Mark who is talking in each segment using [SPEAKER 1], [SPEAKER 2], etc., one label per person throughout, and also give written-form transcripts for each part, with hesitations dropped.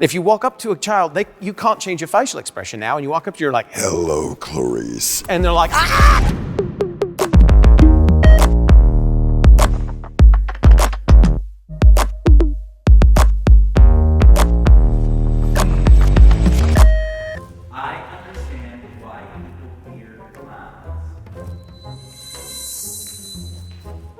[SPEAKER 1] If you walk up to a child, you can't change your facial expression now, and you walk up to you're like,
[SPEAKER 2] Hello, Clarice.
[SPEAKER 1] and they're like, ah!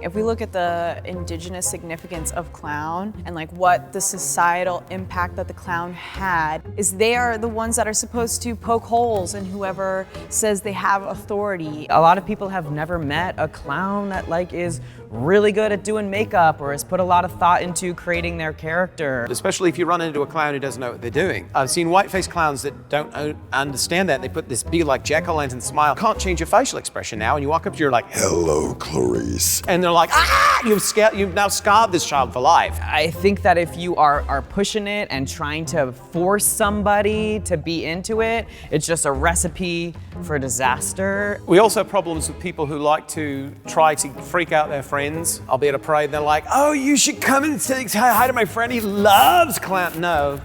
[SPEAKER 3] If we look at the indigenous significance of clown and like what the societal impact that the clown had, is they are the ones that are supposed to poke holes in whoever says they have authority.
[SPEAKER 4] A lot of people have never met a clown that like is really good at doing makeup or has put a lot of thought into creating their character.
[SPEAKER 1] Especially if you run into a clown who doesn't know what they're doing. I've seen white-faced clowns that don't understand that. They put this big like jack-o'-lantern smile. Can't change your facial expression now, and you walk up to you're like,
[SPEAKER 2] Hello, Clarice.
[SPEAKER 1] and they're like, ah! You've now scarred this child for life.
[SPEAKER 4] I think that if you are pushing it and trying to force somebody to be into it, it's just a recipe for disaster.
[SPEAKER 1] We also have problems with people who like to try to freak out their friends. I'll be at a parade and they're like, oh, you should come and say hi to my friend. He loves clown. No.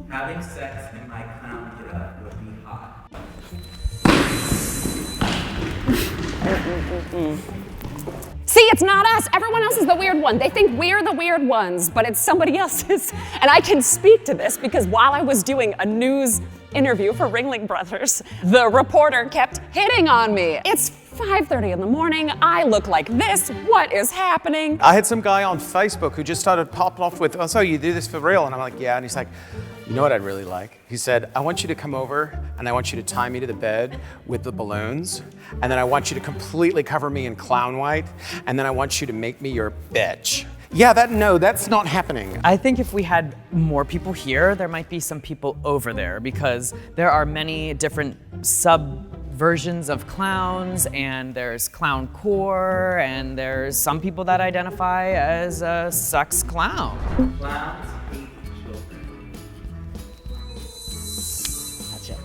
[SPEAKER 5] Having sex in my clown getup would be hot.
[SPEAKER 6] See, it's not us. Everyone else is the weird one. They think we're the weird ones, but it's somebody else's. And I can speak to this because while I was doing a news interview for Ringling Brothers, the reporter kept hitting on me. It's 5:30 in the morning. I look like this. What is happening?
[SPEAKER 1] I had some guy on Facebook who just started popping off with, oh, so you do this for real? And I'm like, yeah. And he's like, you know what I'd really like? He said, I want you to come over and I want you to tie me to the bed with the balloons. And then I want you to completely cover me in clown white. And then I want you to make me your bitch. Yeah, that's not happening.
[SPEAKER 4] I think if we had more people here, there might be some people over there because there are many different subversions of clowns, and there's clown core, and there's some people that identify as a sex clown.
[SPEAKER 5] Clowns hate children.
[SPEAKER 4] That's it.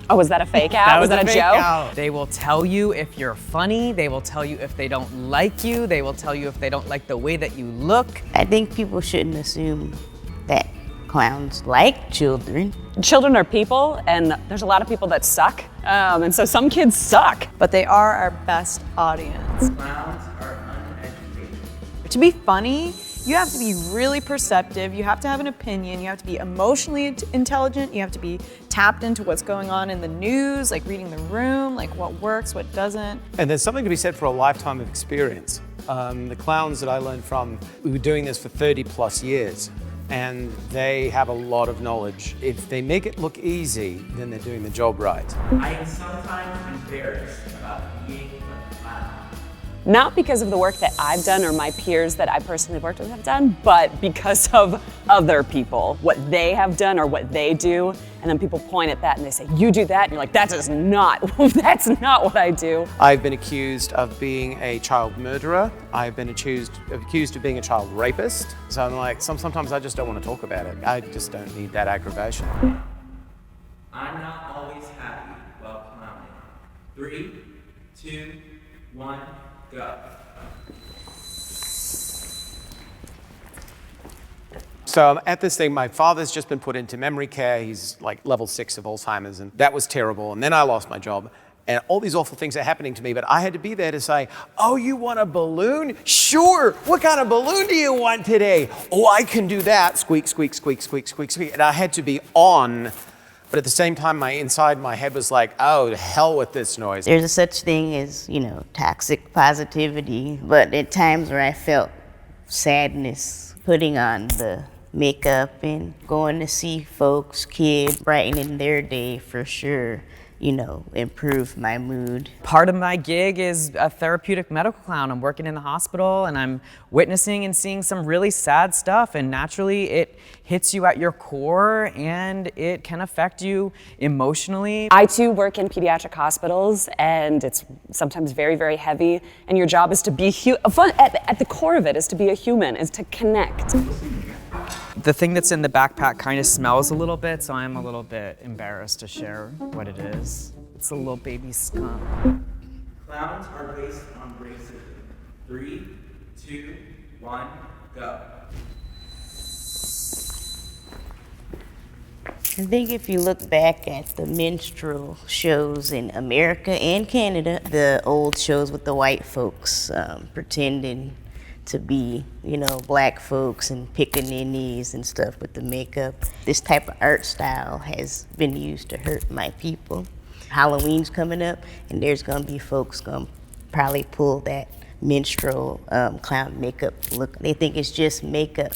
[SPEAKER 6] Oh, was that a fake out? Was that a
[SPEAKER 4] fake
[SPEAKER 6] joke?
[SPEAKER 4] out. They will tell you if you're funny. They will tell you if they don't like you. They will tell you if they don't like the way that you look.
[SPEAKER 7] I think people shouldn't assume that clowns like children.
[SPEAKER 6] Children are people, and there's a lot of people that suck. And so some kids suck.
[SPEAKER 3] But they are our best audience.
[SPEAKER 5] Clowns are uneducated.
[SPEAKER 3] To be funny, you have to be really perceptive, you have to have an opinion, you have to be emotionally intelligent, you have to be tapped into what's going on in the news, like reading the room, like what works, what doesn't.
[SPEAKER 1] And there's something to be said for a lifetime of experience. The clowns that I learned from, we were doing this for 30 plus years. And they have a lot of knowledge. If they make it look easy, then they're doing the job right.
[SPEAKER 5] I am sometimes embarrassed about being a clown.
[SPEAKER 6] Not because of the work that I've done or my peers that I personally worked with have done, but because of other people, what they have done or what they do. And then people point at that and they say, you do that? And you're like, that's not what I do.
[SPEAKER 1] I've been accused of being a child murderer. I've been accused of being a child rapist. So I'm like, sometimes I just don't want to talk about it. I just don't need that aggravation.
[SPEAKER 5] I'm not always happy while clowning. 3, 2, 1, go.
[SPEAKER 1] So I'm at this thing, my father's just been put into memory care. He's like level 6 of Alzheimer's, and that was terrible. And then I lost my job. And all these awful things are happening to me, but I had to be there to say, oh, you want a balloon? Sure, what kind of balloon do you want today? Oh, I can do that. Squeak, squeak, squeak, squeak, squeak, squeak. And I had to be on, but at the same time, inside my head was like, oh, to hell with this noise.
[SPEAKER 7] There's a such thing as, toxic positivity, but at times where I felt sadness, putting on the makeup and going to see folks, kids, brightening their day for sure, improve my mood.
[SPEAKER 4] Part of my gig is a therapeutic medical clown. I'm working in the hospital and I'm witnessing and seeing some really sad stuff, and naturally it hits you at your core and it can affect you emotionally.
[SPEAKER 6] I too work in pediatric hospitals, and it's sometimes very, very heavy, and your job is to be at the core of it is to be a human, is to connect.
[SPEAKER 4] The thing that's in the backpack kind of smells a little bit, so I'm a little bit embarrassed to share what it is. It's a little baby skunk.
[SPEAKER 5] Clowns are based on racism. 3, 2, 1, go.
[SPEAKER 7] I think if you look back at the minstrel shows in America and Canada, the old shows with the white folks pretending to be, black folks and picking their knees and stuff with the makeup. This type of art style has been used to hurt my people. Halloween's coming up, and there's gonna be folks gonna probably pull that minstrel clown makeup look. They think it's just makeup,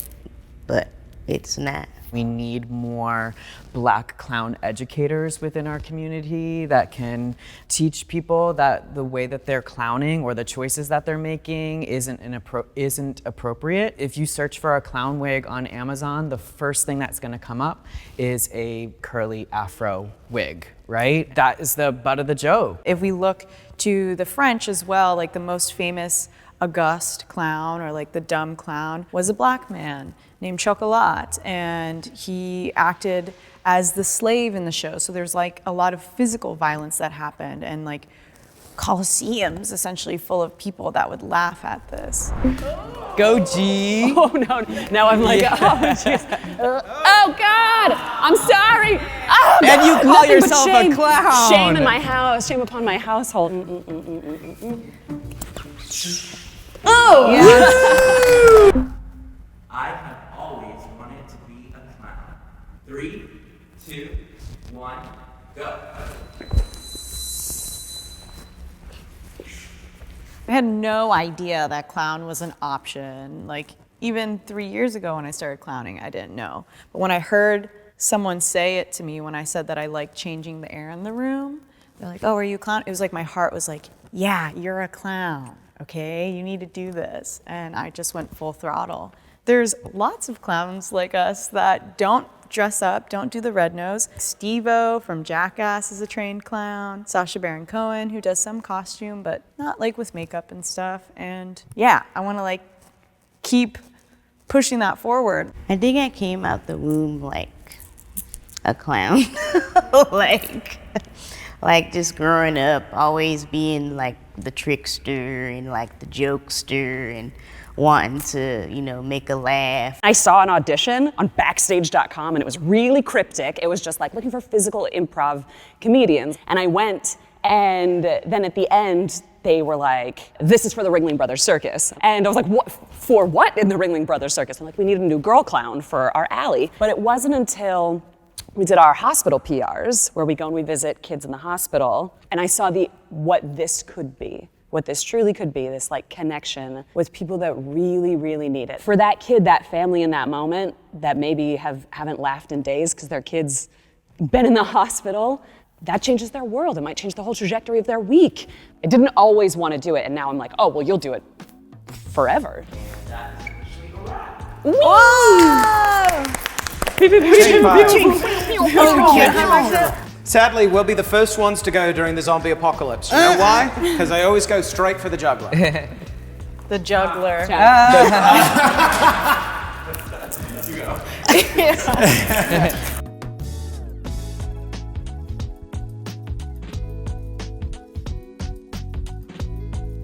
[SPEAKER 7] but it's not.
[SPEAKER 4] We need more Black clown educators within our community that can teach people that the way that they're clowning or the choices that they're making isn't appropriate. If you search for a clown wig on Amazon, the first thing that's gonna come up is a curly afro wig, right? That is the butt of the joke.
[SPEAKER 3] If we look to the French as well, like the most famous Auguste clown or like the dumb clown was a black man named Chocolat, and he acted as the slave in the show. So there's like a lot of physical violence that happened and like coliseums essentially full of people that would laugh at this.
[SPEAKER 4] Go G.
[SPEAKER 6] Oh no! Now I'm like, oh jeez. Oh God! I'm sorry. Oh,
[SPEAKER 4] And you call
[SPEAKER 6] nothing but
[SPEAKER 4] yourself a
[SPEAKER 6] shame.
[SPEAKER 4] clown.
[SPEAKER 6] Shame in my house. Shame upon my household. Oh!
[SPEAKER 5] I have always wanted to be a clown. 3, 2, 1, go.
[SPEAKER 3] I had no idea that clown was an option. Like even 3 years ago when I started clowning, I didn't know. But when I heard someone say it to me when I said that I liked changing the air in the room, they're like, "Oh, are you a clown?" It was like my heart was like, "Yeah, you're a clown. Okay, you need to do this." And I just went full throttle. There's lots of clowns like us that don't dress up, don't do the red nose. Steve-O from Jackass is a trained clown. Sacha Baron Cohen, who does some costume, but not like with makeup and stuff. And yeah, I want to like keep pushing that forward.
[SPEAKER 7] I think I came out the womb like a clown. like just growing up, always being like the trickster and like the jokester and wanting to, make a laugh.
[SPEAKER 6] I saw an audition on Backstage.com and it was really cryptic. It was just like looking for physical improv comedians. And I went, and then at the end, they were like, "This is for the Ringling Brothers Circus." And I was like, "What? For what in the Ringling Brothers Circus?" I'm like, "We need a new girl clown for our alley." But it wasn't until we did our hospital PRs, where we go and we visit kids in the hospital, and I saw what this could be. What this truly could be, this like connection with people that really, really need it. For that kid, that family in that moment that maybe haven't laughed in days because their kid's been in the hospital, that changes their world. It might change the whole trajectory of their week. I didn't always want to do it, and now I'm like, oh, well, you'll do it forever. Whoa!
[SPEAKER 1] Sadly, we'll be the first ones to go during the zombie apocalypse. You know why? Because I always go straight for the juggler.
[SPEAKER 3] The juggler.